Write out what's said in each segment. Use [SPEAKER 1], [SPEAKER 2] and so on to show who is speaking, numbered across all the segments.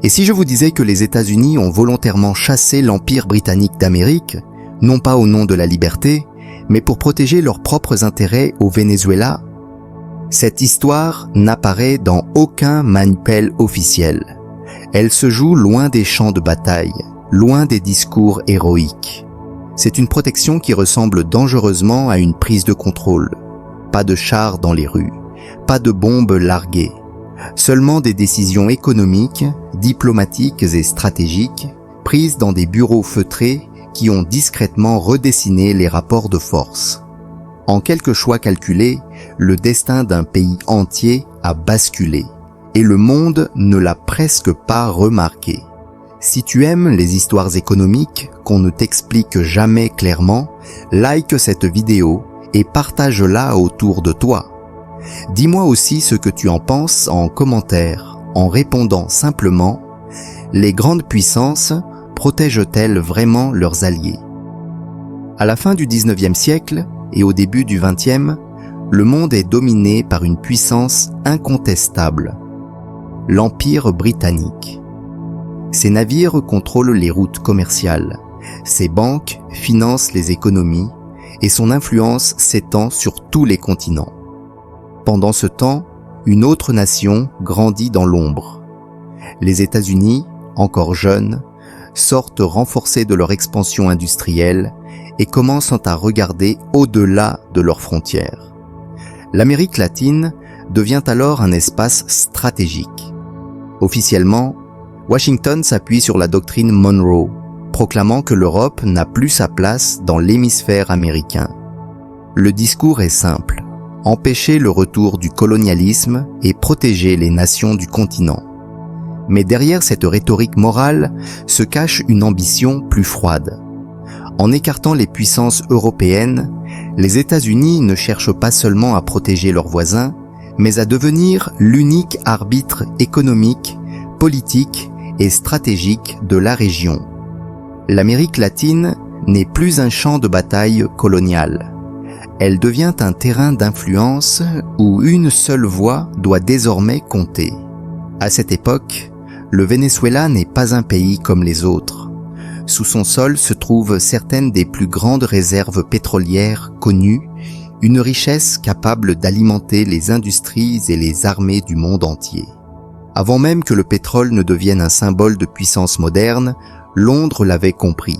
[SPEAKER 1] Et si je vous disais que les États-Unis ont volontairement chassé l'Empire britannique d'Amérique, non pas au nom de la liberté, mais pour protéger leurs propres intérêts au Venezuela? Cette histoire n'apparaît dans aucun manuel officiel. Elle se joue loin des champs de bataille, loin des discours héroïques. C'est une protection qui ressemble dangereusement à une prise de contrôle. Pas de chars dans les rues, pas de bombes larguées, seulement des décisions économiques, diplomatiques et stratégiques prises dans des bureaux feutrés qui ont discrètement redessiné les rapports de force. En quelques choix calculés, le destin d'un pays entier a basculé et le monde ne l'a presque pas remarqué. Si tu aimes les histoires économiques qu'on ne t'explique jamais clairement, like cette vidéo et partage-la autour de toi. Dis-moi aussi ce que tu en penses en commentaire, en répondant simplement « Les grandes puissances protègent-elles vraiment leurs alliés ?» À la fin du 19e siècle et au début du 20e, le monde est dominé par une puissance incontestable, l'Empire britannique. Ses navires contrôlent les routes commerciales, ses banques financent les économies et son influence s'étend sur tous les continents. Pendant ce temps, une autre nation grandit dans l'ombre. Les États-Unis, encore jeunes, sortent renforcés de leur expansion industrielle et commencent à regarder au-delà de leurs frontières. L'Amérique latine devient alors un espace stratégique. Officiellement, Washington s'appuie sur la doctrine Monroe, proclamant que l'Europe n'a plus sa place dans l'hémisphère américain. Le discours est simple, empêcher le retour du colonialisme et protéger les nations du continent. Mais derrière cette rhétorique morale se cache une ambition plus froide. En écartant les puissances européennes, les États-Unis ne cherchent pas seulement à protéger leurs voisins, mais à devenir l'unique arbitre économique, politique et stratégique de la région. L'Amérique latine n'est plus un champ de bataille colonial. Elle devient un terrain d'influence où une seule voix doit désormais compter. À cette époque, le Venezuela n'est pas un pays comme les autres. Sous son sol se trouvent certaines des plus grandes réserves pétrolières connues, une richesse capable d'alimenter les industries et les armées du monde entier. Avant même que le pétrole ne devienne un symbole de puissance moderne, Londres l'avait compris.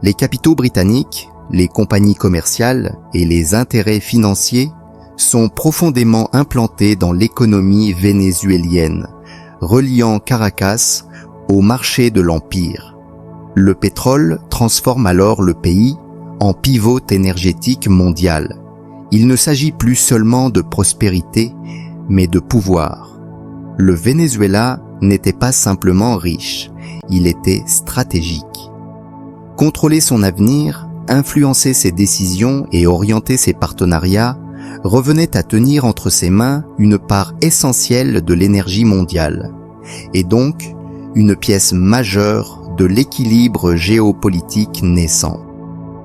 [SPEAKER 1] Les capitaux britanniques, les compagnies commerciales et les intérêts financiers sont profondément implantés dans l'économie vénézuélienne, reliant Caracas au marché de l'Empire. Le pétrole transforme alors le pays en pivot énergétique mondial. Il ne s'agit plus seulement de prospérité, mais de pouvoir. Le Venezuela n'était pas simplement riche, il était stratégique. Contrôler son avenir, influencer ses décisions et orienter ses partenariats revenait à tenir entre ses mains une part essentielle de l'énergie mondiale, et donc une pièce majeure de l'équilibre géopolitique naissant.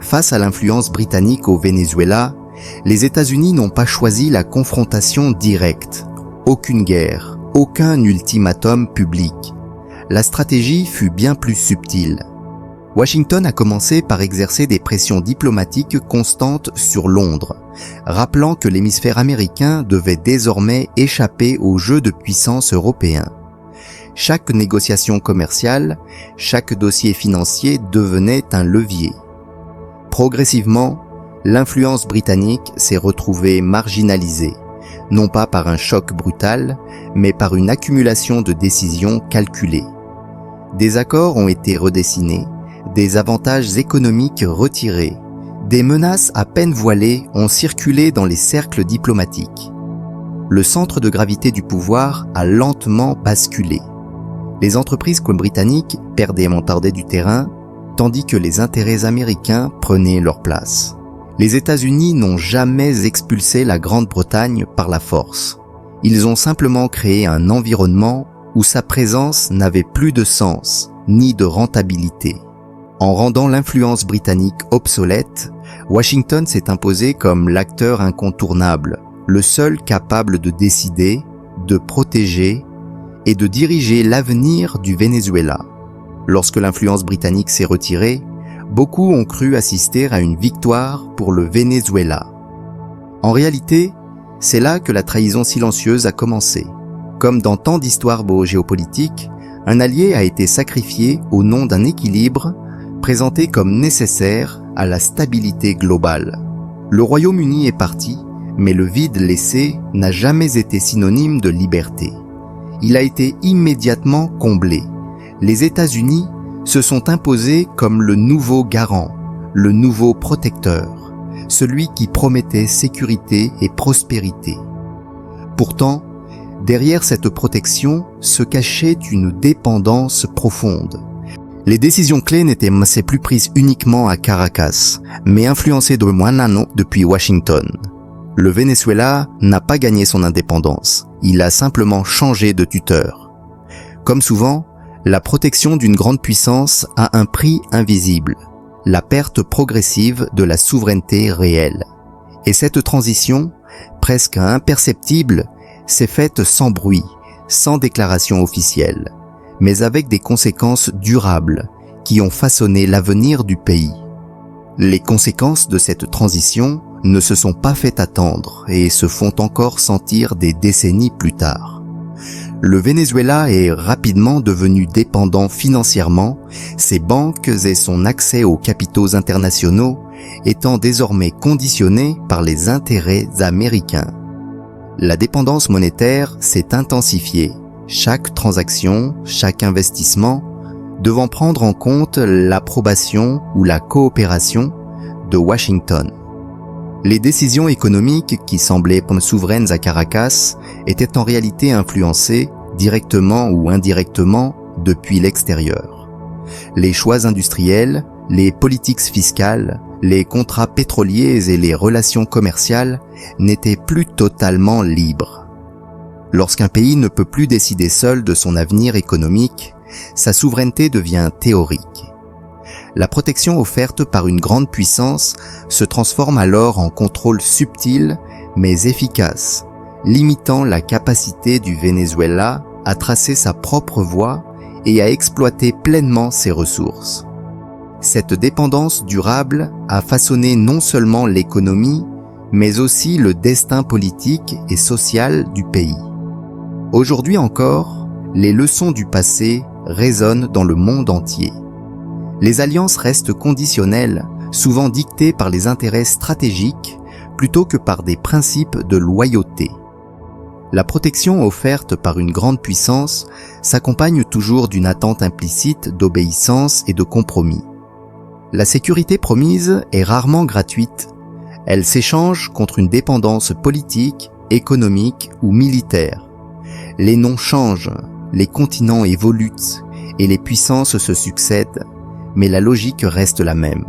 [SPEAKER 1] Face à l'influence britannique au Venezuela, les États-Unis n'ont pas choisi la confrontation directe, aucune guerre, aucun ultimatum public. La stratégie fut bien plus subtile. Washington a commencé par exercer des pressions diplomatiques constantes sur Londres, rappelant que l'hémisphère américain devait désormais échapper au jeu de puissance européen. Chaque négociation commerciale, chaque dossier financier devenait un levier. Progressivement, l'influence britannique s'est retrouvée marginalisée, non pas par un choc brutal, mais par une accumulation de décisions calculées. Des accords ont été redessinés, des avantages économiques retirés, des menaces à peine voilées ont circulé dans les cercles diplomatiques. Le centre de gravité du pouvoir a lentement basculé. Les entreprises britanniques perdaient montardaient du terrain, tandis que les intérêts américains prenaient leur place. Les États-Unis n'ont jamais expulsé la Grande-Bretagne par la force. Ils ont simplement créé un environnement où sa présence n'avait plus de sens, ni de rentabilité. En rendant l'influence britannique obsolète, Washington s'est imposé comme l'acteur incontournable, le seul capable de décider, de protéger et de diriger l'avenir du Venezuela. Lorsque l'influence britannique s'est retirée, beaucoup ont cru assister à une victoire pour le Venezuela. En réalité, c'est là que la trahison silencieuse a commencé. Comme dans tant d'histoires géopolitiques, un allié a été sacrifié au nom d'un équilibre présenté comme nécessaire à la stabilité globale. Le Royaume-Uni est parti, mais le vide laissé n'a jamais été synonyme de liberté. Il a été immédiatement comblé. Les États-Unis se sont imposés comme le nouveau garant, le nouveau protecteur, celui qui promettait sécurité et prospérité. Pourtant, derrière cette protection se cachait une dépendance profonde. Les décisions clés n'étaient plus prises uniquement à Caracas, mais influencées de Manano depuis Washington. Le Venezuela n'a pas gagné son indépendance, il a simplement changé de tuteur. Comme souvent, la protection d'une grande puissance a un prix invisible, la perte progressive de la souveraineté réelle. Et cette transition, presque imperceptible, s'est faite sans bruit, sans déclaration officielle, mais avec des conséquences durables qui ont façonné l'avenir du pays. Les conséquences de cette transition ne se sont pas fait attendre et se font encore sentir des décennies plus tard. Le Venezuela est rapidement devenu dépendant financièrement, ses banques et son accès aux capitaux internationaux étant désormais conditionnés par les intérêts américains. La dépendance monétaire s'est intensifiée, chaque transaction, chaque investissement devant prendre en compte l'approbation ou la coopération de Washington. Les décisions économiques qui semblaient souveraines à Caracas étaient en réalité influencées, directement ou indirectement, depuis l'extérieur. Les choix industriels, les politiques fiscales, les contrats pétroliers et les relations commerciales n'étaient plus totalement libres. Lorsqu'un pays ne peut plus décider seul de son avenir économique, sa souveraineté devient théorique. La protection offerte par une grande puissance se transforme alors en contrôle subtil mais efficace, limitant la capacité du Venezuela à tracer sa propre voie et à exploiter pleinement ses ressources. Cette dépendance durable a façonné non seulement l'économie, mais aussi le destin politique et social du pays. Aujourd'hui encore, les leçons du passé résonnent dans le monde entier. Les alliances restent conditionnelles, souvent dictées par les intérêts stratégiques plutôt que par des principes de loyauté. La protection offerte par une grande puissance s'accompagne toujours d'une attente implicite d'obéissance et de compromis. La sécurité promise est rarement gratuite. Elle s'échange contre une dépendance politique, économique ou militaire. Les noms changent, les continents évoluent et les puissances se succèdent, mais la logique reste la même.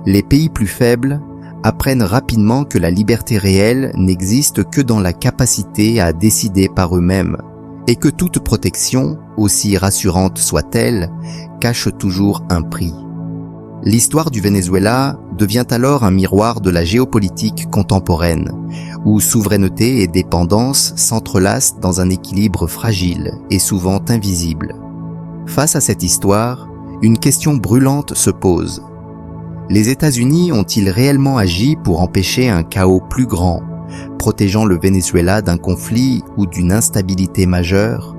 [SPEAKER 1] Les pays plus faibles apprennent rapidement que la liberté réelle n'existe que dans la capacité à décider par eux-mêmes et que toute protection, aussi rassurante soit-elle, cache toujours un prix. L'histoire du Venezuela devient alors un miroir de la géopolitique contemporaine, où souveraineté et dépendance s'entrelacent dans un équilibre fragile et souvent invisible. Face à cette histoire, une question brûlante se pose. Les États-Unis ont-ils réellement agi pour empêcher un chaos plus grand, protégeant le Venezuela d'un conflit ou d'une instabilité majeure,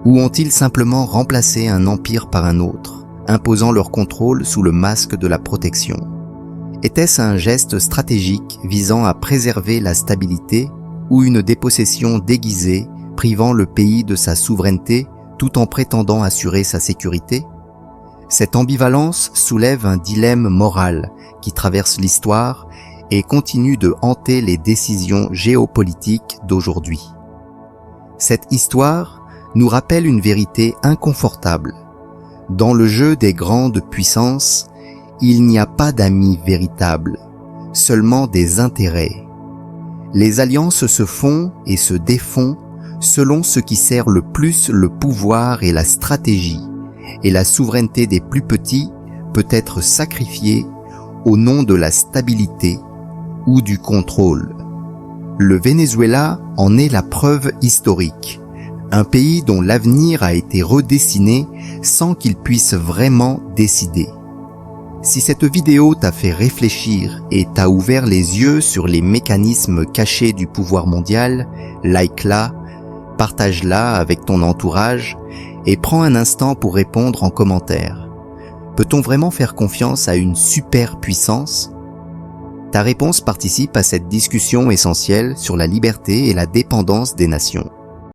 [SPEAKER 1] ou ont-ils simplement remplacé un empire par un autre, imposant leur contrôle sous le masque de la protection? Était-ce un geste stratégique visant à préserver la stabilité ou une dépossession déguisée privant le pays de sa souveraineté tout en prétendant assurer sa sécurité? Cette ambivalence soulève un dilemme moral qui traverse l'histoire et continue de hanter les décisions géopolitiques d'aujourd'hui. Cette histoire nous rappelle une vérité inconfortable. Dans le jeu des grandes puissances, il n'y a pas d'amis véritables, seulement des intérêts. Les alliances se font et se défont selon ce qui sert le plus le pouvoir et la stratégie, et la souveraineté des plus petits peut être sacrifiée au nom de la stabilité ou du contrôle. Le Venezuela en est la preuve historique. Un pays dont l'avenir a été redessiné sans qu'il puisse vraiment décider. Si cette vidéo t'a fait réfléchir et t'a ouvert les yeux sur les mécanismes cachés du pouvoir mondial, like-la, partage-la avec ton entourage et prends un instant pour répondre en commentaire. Peut-on vraiment faire confiance à une superpuissance ? Ta réponse participe à cette discussion essentielle sur la liberté et la dépendance des nations.